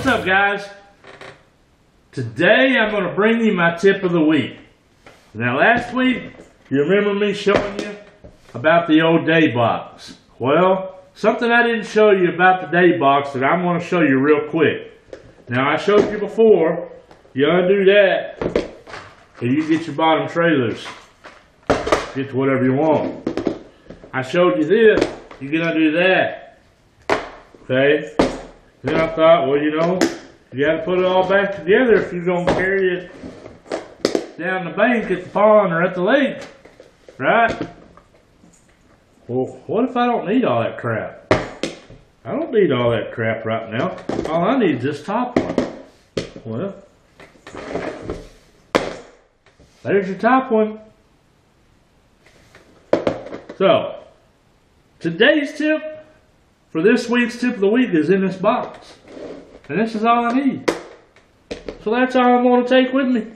What's up, guys? Today I'm going to bring you my tip of the week. Now last week, you remember me showing you about the old day box. Well, something I didn't show you about the day box that I'm going to show you real quick. Now I showed you before, you undo that and you get your bottom tray loose. Get to whatever you want. I showed you this, you can undo that. Okay? Then I thought, well, you know, you got to put it all back together if you're going to carry it down the bank at the pond or at the lake, right? Well, what if I don't need all that crap? I don't need all that crap right now. All I need is this top one. Well, there's your top one. So, today's tip for this week's tip of the week is in this box. And this is all I need. So that's all I'm going to take with me.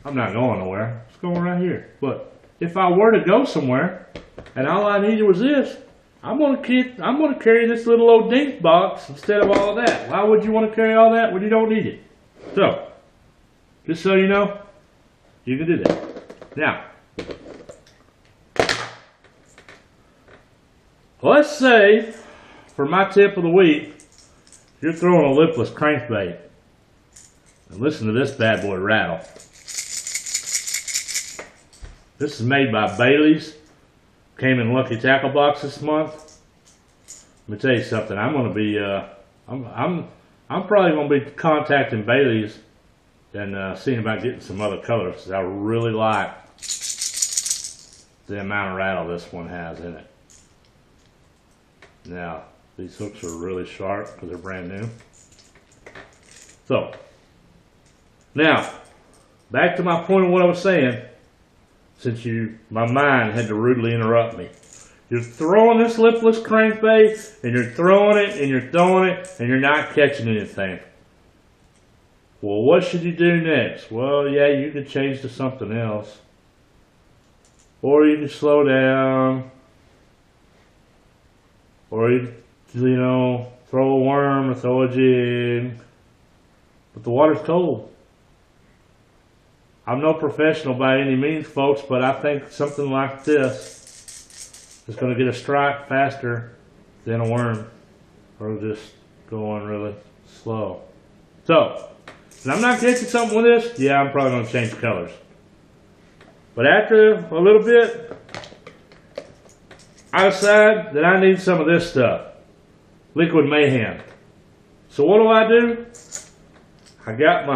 I'm not going nowhere. It's going right here. But if I were to go somewhere and all I needed was this, I'm going to carry this little old dink box instead of all of that. Why would you want to carry all that when you don't need it? So, just so you know, you can do that. Now, let's say, for my tip of the week, you're throwing a lipless crankbait. And listen to this bad boy rattle. This is made by Bailey's. Came in Lucky Tackle Box this month. Let me tell you something. I'm going to be, I'm probably going to be contacting Bailey's and seeing about getting some other colors, because I really like the amount of rattle this one has in it. Now, these hooks are really sharp because they're brand new. So, now, back to my point of what I was saying, since my mind had to rudely interrupt me. You're throwing this lipless crankbait, and you're throwing it, and you're throwing it, and you're not catching anything. Well, what should you do next? Well, yeah, you could change to something else. Or you can slow down. Or you know, throw a worm or throw a jig. But the water's cold. I'm no professional by any means, folks, but I think something like this is going to get a strike faster than a worm. Or just go on really slow. So, and I'm not catching something with this, yeah, I'm probably going to change colors. But after a little bit, I decide that I need some of this stuff. Liquid Mayhem. So what do? I got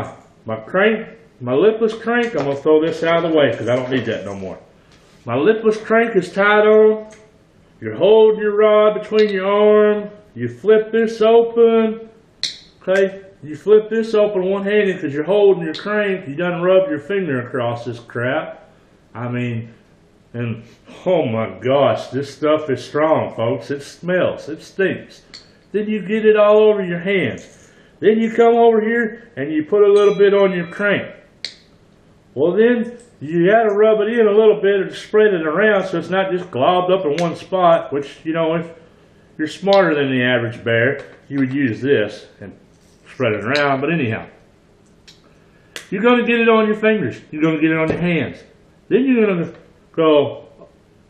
my crank, my lipless crank. I'm going to throw this out of the way because I don't need that no more. My lipless crank is tied on. You're holding your rod between your arm. You flip this open. Okay? You flip this open one-handed because you're holding your crank. You done rubbed your finger across this crap. I mean... And, oh my gosh, this stuff is strong, folks. It smells. It stinks. Then you get it all over your hands. Then you come over here and you put a little bit on your crank. Well, then you got to rub it in a little bit or spread it around so it's not just globbed up in one spot, which, you know, if you're smarter than the average bear, you would use this and spread it around. But anyhow, you're going to get it on your fingers. You're going to get it on your hands. Then you're going to go,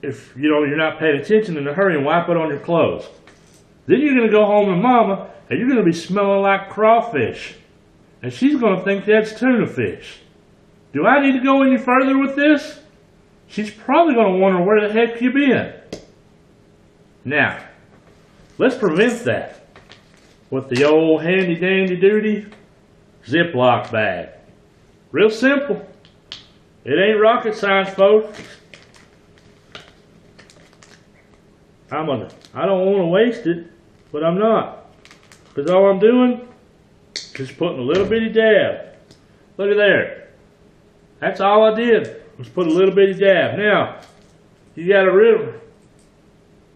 if you know you're not paying attention, in a hurry and wipe it on your clothes. Then you're going to go home to mama and you're going to be smelling like crawfish. And she's going to think that's tuna fish. Do I need to go any further with this? She's probably going to wonder where the heck you've been. Now, let's prevent that with the old handy dandy duty Ziploc bag. Real simple. It ain't rocket science, folks. I don't want to waste it, but I'm not. Because all I'm doing is just putting a little bitty dab. Look at there. That's all I did, was put a little bitty dab. Now, you got to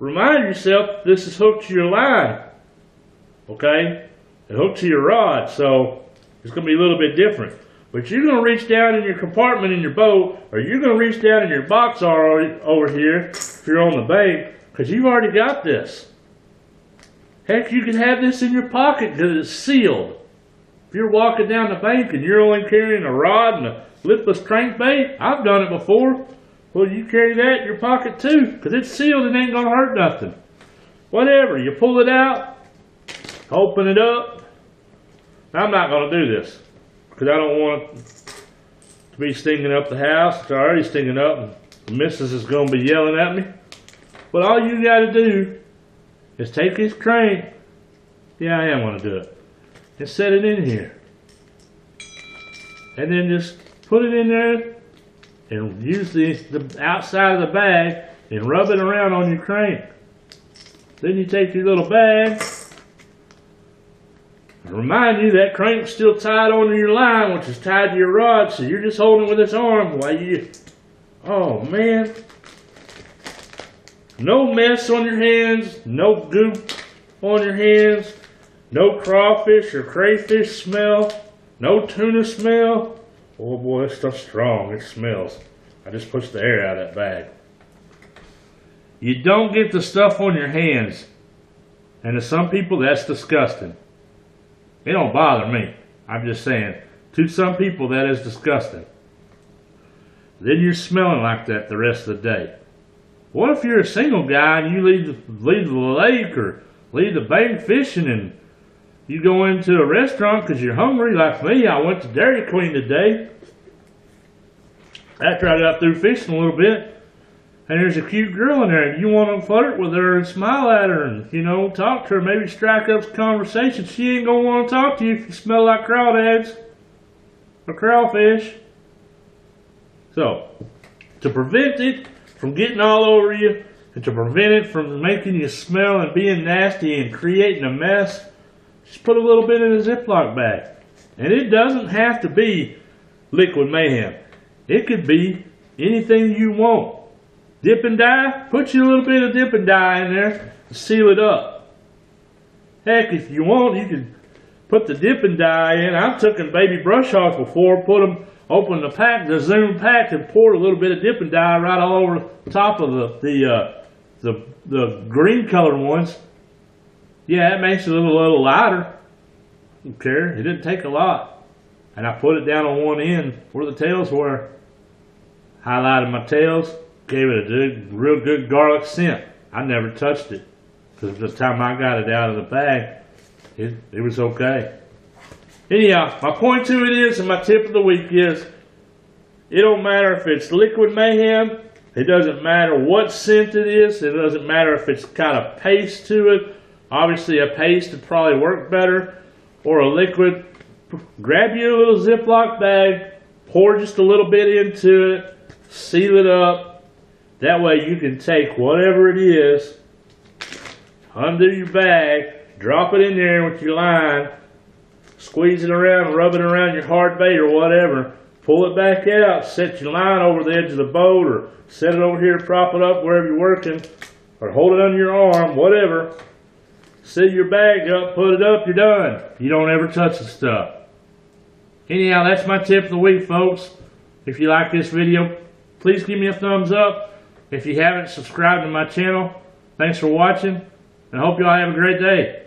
remind yourself this is hooked to your line. Okay? It hooked to your rod, so it's going to be a little bit different. But you're going to reach down in your compartment in your boat, or you're going to reach down in your box over here if you're on the bank, because you've already got this. Heck, you can have this in your pocket because it's sealed. If you're walking down the bank and you're only carrying a rod and a lipless crankbait, I've done it before. Well, you carry that in your pocket too because it's sealed and ain't going to hurt nothing. Whatever, you pull it out, open it up. I'm not going to do this because I don't want it to be stinking up the house. It's already stinking up and the missus is going to be yelling at me. But all you got to do is take this crank. Yeah, I am going to do it. And set it in here. And then just put it in there and use the outside of the bag and rub it around on your crank. Then you take your little bag and remind you that crank's still tied onto your line, which is tied to your rod, so you're just holding it with this arm while you... Oh, man. No mess on your hands, no goop on your hands, no crawfish or crayfish smell, no tuna smell. Oh boy, this stuff's strong, it smells. I just pushed the air out of that bag. You don't get the stuff on your hands. And to some people, that's disgusting. It don't bother me. I'm just saying, to some people, that is disgusting. Then you're smelling like that the rest of the day. What if you're a single guy and you leave the lake or leave the bank fishing and you go into a restaurant because you're hungry like me? I went to Dairy Queen today after I got through fishing a little bit, and there's a cute girl in there and you want to flirt with her and smile at her and, you know, talk to her, maybe strike up some conversation. She ain't going to want to talk to you if you smell like crawdads or crawfish. So, to prevent it from getting all over you, and to prevent it from making you smell and being nasty and creating a mess, just put a little bit in a Ziploc bag. And it doesn't have to be Liquid Mayhem. It could be anything you want. Dip and dye, put you a little bit of dip and dye in there and seal it up. Heck, if you want, you can put the dip and dye in. I've taken baby brush hogs before, open the pack, the Zoom pack, and pour a little bit of dip and dye right all over the top of the green color ones. Yeah, it makes it a little lighter. I don't care. It didn't take a lot. And I put it down on one end where the tails were. Highlighted my tails, gave it a real good garlic scent. I never touched it because the time I got it out of the bag, it was okay. Anyhow, my point to it is, and my tip of the week is, it don't matter if it's Liquid Mayhem, it doesn't matter what scent it is, it doesn't matter if it's got a paste to it. Obviously a paste would probably work better, or a liquid. Grab you a little Ziploc bag, pour just a little bit into it, seal it up. That way you can take whatever it is, undo your bag, drop it in there with your line, squeeze it around, rub it around your hard bait or whatever, pull it back out, set your line over the edge of the boat or set it over here, prop it up wherever you're working, or hold it under your arm, whatever. Seal your bag up, put it up, you're done. You don't ever touch the stuff. Anyhow, that's my tip of the week, folks. If you like this video, please give me a thumbs up. If you haven't subscribed to my channel, thanks for watching, and I hope you all have a great day.